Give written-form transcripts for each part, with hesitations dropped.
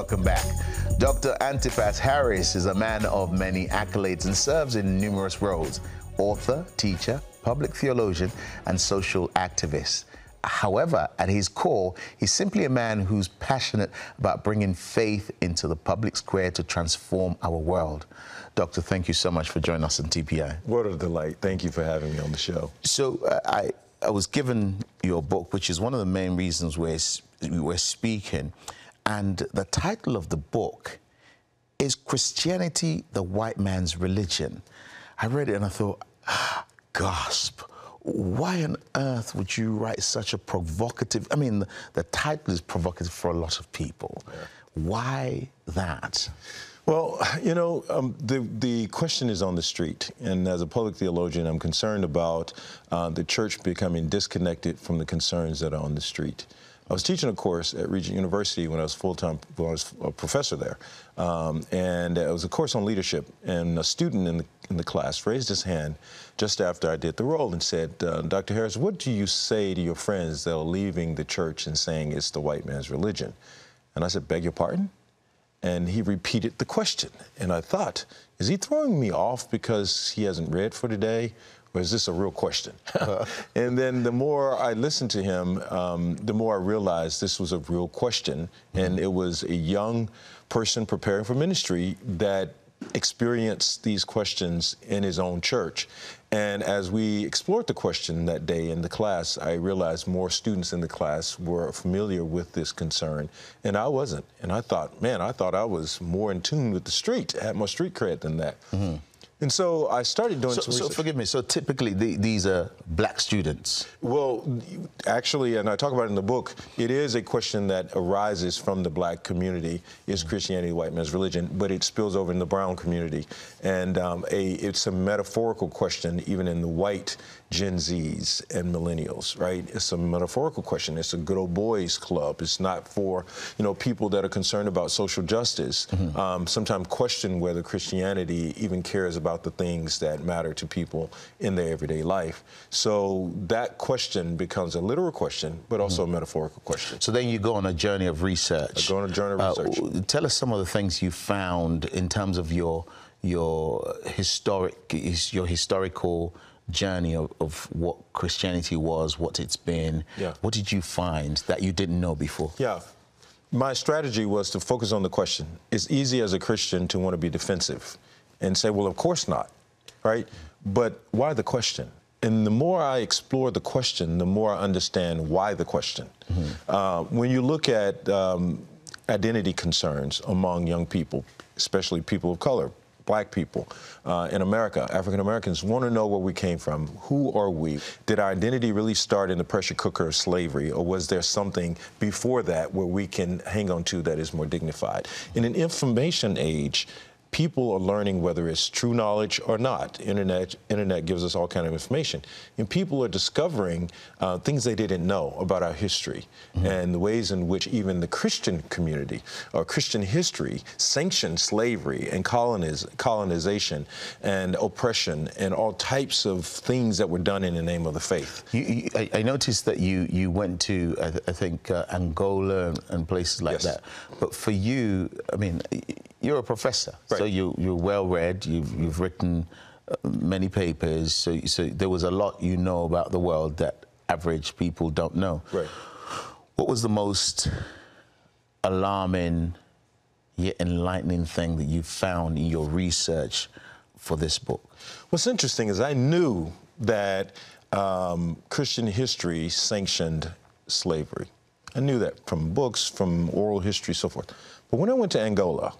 welcome back. Dr. Antipas Harris is a man of many accolades and serves in numerous roles: author, teacher, public theologian, and social activist. However, at his core, he's simply a man who's passionate about bringing faith into the public square to transform our world. Doctor, thank you so much for joining us on TPI. What a delight. Thank you for having me on the show. So I was given your book, which is one of the main reasons we're speaking. And the title of the book is Christianity, the White Man's Religion. I read it and I thought, gasp. Why on earth would you write such a provocative... I mean, the title is provocative for a lot of people. Yeah. Why that? Well, you know, the question is on the street. And as a public theologian, I'm concerned about the church becoming disconnected from the concerns that are on the street. I was teaching a course at Regent University when I was a professor there. And it was a course on leadership. And a student in the class raised his hand just after I did the role and said, Dr. Harris, what do you say to your friends that are leaving the church and saying it's the white man's religion? And I said, beg your pardon? And he repeated the question. And I thought, is he throwing me off because he hasn't read for today? Or is this a real question? And then the more I listened to him, the more I realized this was a real question. And it was a young person preparing for ministry that experienced these questions in his own church. And as we explored the question that day in the class, I realized more students in the class were familiar with this concern, and I wasn't. And I thought, man, I thought I was more in tune with the street, I had more street cred than that. Mm-hmm. And so I started doing some research. So forgive me, so typically these are black students? Well, actually, and I talk about it in the book, it is a question that arises from the black community, is Christianity the white man's religion, but it spills over in the brown community. And it's a metaphorical question even in the white Gen Zs and millennials, right? It's a metaphorical question. It's a good old boys club. It's not for, you know, people that are concerned about social justice. Mm-hmm. Sometimes question whether Christianity even cares about the things that matter to people in their everyday life. So that question becomes a literal question, but also a metaphorical question. So then you go on a journey of research. I go on a journey of research. Tell us some of the things you found in terms of your historical journey of what Christianity was, what it's been. Yeah. What did you find that you didn't know before? Yeah. My strategy was to focus on the question. It's easy as a Christian to want to be defensive and say, well, of course not, right? But why the question? And the more I explore the question, the more I understand why the question. Mm-hmm. When you look at identity concerns among young people, especially people of color, black people in America, African Americans want to know where we came from. Who are we? Did our identity really start in the pressure cooker of slavery, or was there something before that where we can hang on to that is more dignified? In an information age, people are learning whether it's true knowledge or not. Internet gives us all kind of information. And people are discovering things they didn't know about our history, and the ways in which even the Christian community or Christian history sanctioned slavery and colonization and oppression and all types of things that were done in the name of the faith. I noticed that you went to, I think, Angola and places like that. But for you, I mean, you're a professor, right. So you're well-read, you've written many papers, so there was a lot you know about the world that average people don't know. Right. What was the most alarming yet enlightening thing that you found in your research for this book? What's interesting is I knew that Christian history sanctioned slavery. I knew that from books, from oral history, so forth. But when I went to Angola,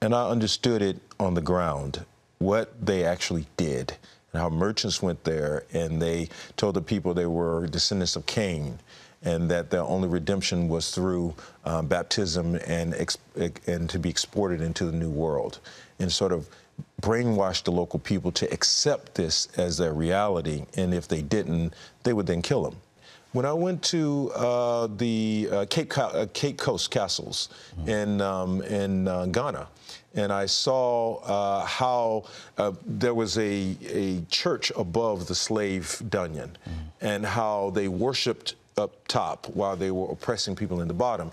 and I understood it on the ground, what they actually did, and how merchants went there and they told the people they were descendants of Cain, and that their only redemption was through baptism and to be exported into the new world, and sort of brainwashed the local people to accept this as their reality, and if they didn't, they would then kill them. When I went to the Cape Coast castles in Ghana, and I saw how there was a church above the slave dungeon, and how they worshipped up top while they were oppressing people in the bottom,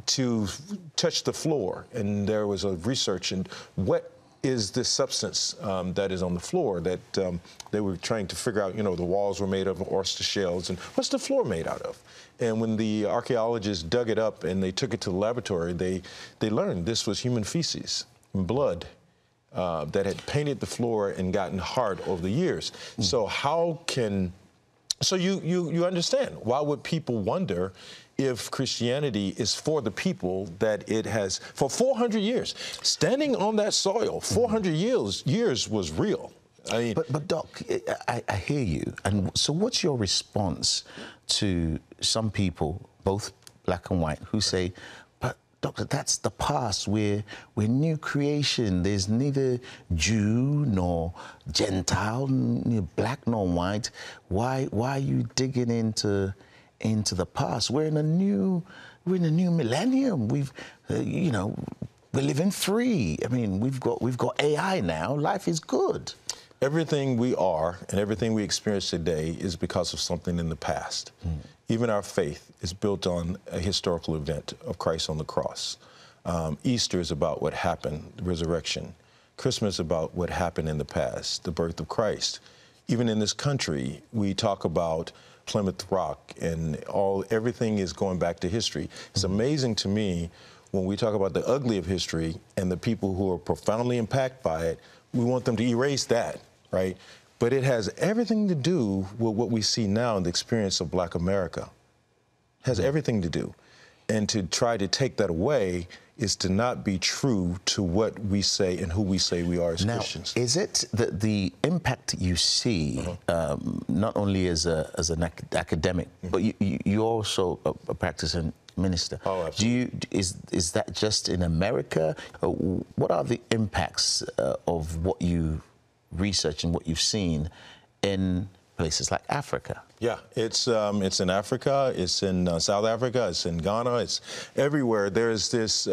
to touch the floor. And there was a research in what is this substance that is on the floor that they were trying to figure out. You know, the walls were made of oyster shells, and what's the floor made out of? And when the archaeologists dug it up and they took it to the laboratory, they learned this was human feces and blood that had painted the floor and gotten hard over the years. So you understand, why would people wonder if Christianity is for the people that it has for 400 years? Standing on that soil, 400 years was real. I mean, but Doc, I hear you. And so what's your response to some people, both black and white, who say, but Doctor, that's the past. We're new creation. There's neither Jew nor Gentile, neither black nor white. Why are you digging into the past? We're in a new millennium. We've we're living free. I mean, we've got AI now. Life is good. Everything we are and everything we experience today is because of something in the past. Even our faith is built on a historical event of Christ on the cross. Easter is about what happened, the resurrection. Christmas is about what happened in the past, the birth of Christ. Even in this country, we talk about Plymouth Rock and everything is going back to history. It's amazing to me when we talk about the ugly of history and the people who are profoundly impacted by it, we want them to erase that, right? But it has everything to do with what we see now in the experience of Black America. It has everything to do. And to try to take that away is to not be true to what we say and who we say we are as Christians. Is it that the impact you see, not only as an academic, but you're also a practicing minister? Oh, absolutely. Is that just in America? What are the impacts of what you research and what you've seen in places like Africa? Yeah, it's in Africa, it's in South Africa, it's in Ghana, it's everywhere. There's this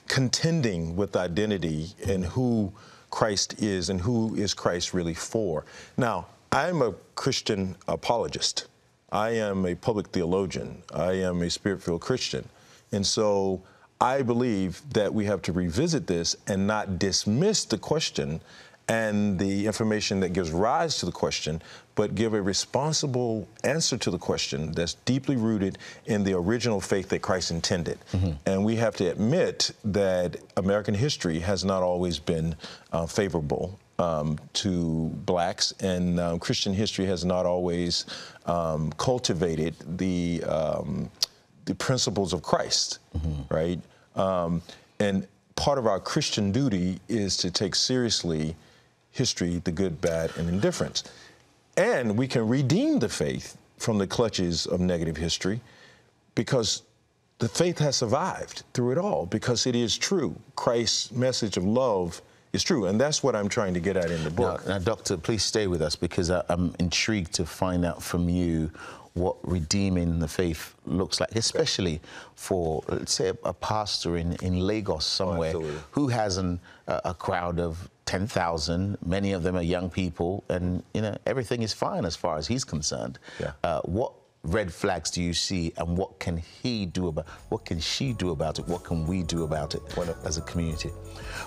contending with identity and who Christ is and who is Christ really for. Now, I'm a Christian apologist. I am a public theologian. I am a spirit-filled Christian. And so I believe that we have to revisit this and not dismiss the question and the information that gives rise to the question, but give a responsible answer to the question that's deeply rooted in the original faith that Christ intended. And we have to admit that American history has not always been favorable to blacks, and Christian history has not always cultivated the principles of Christ, right? And part of our Christian duty is to take seriously history, the good, bad, and indifference. And we can redeem the faith from the clutches of negative history because the faith has survived through it all, because it is true. Christ's message of love is true, and that's what I'm trying to get at in the book. Now, Doctor, please stay with us, because I'm intrigued to find out from you what redeeming the faith looks like, especially for, let's say, a pastor in Lagos somewhere who has a crowd of 10,000. Many of them are young people, and everything is fine as far as he's concerned. What red flags do you see, and what can he do about? What can she do about it? What can we do about it as a community?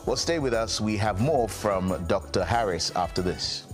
Well, stay with us. We have more from Dr. Harris after this.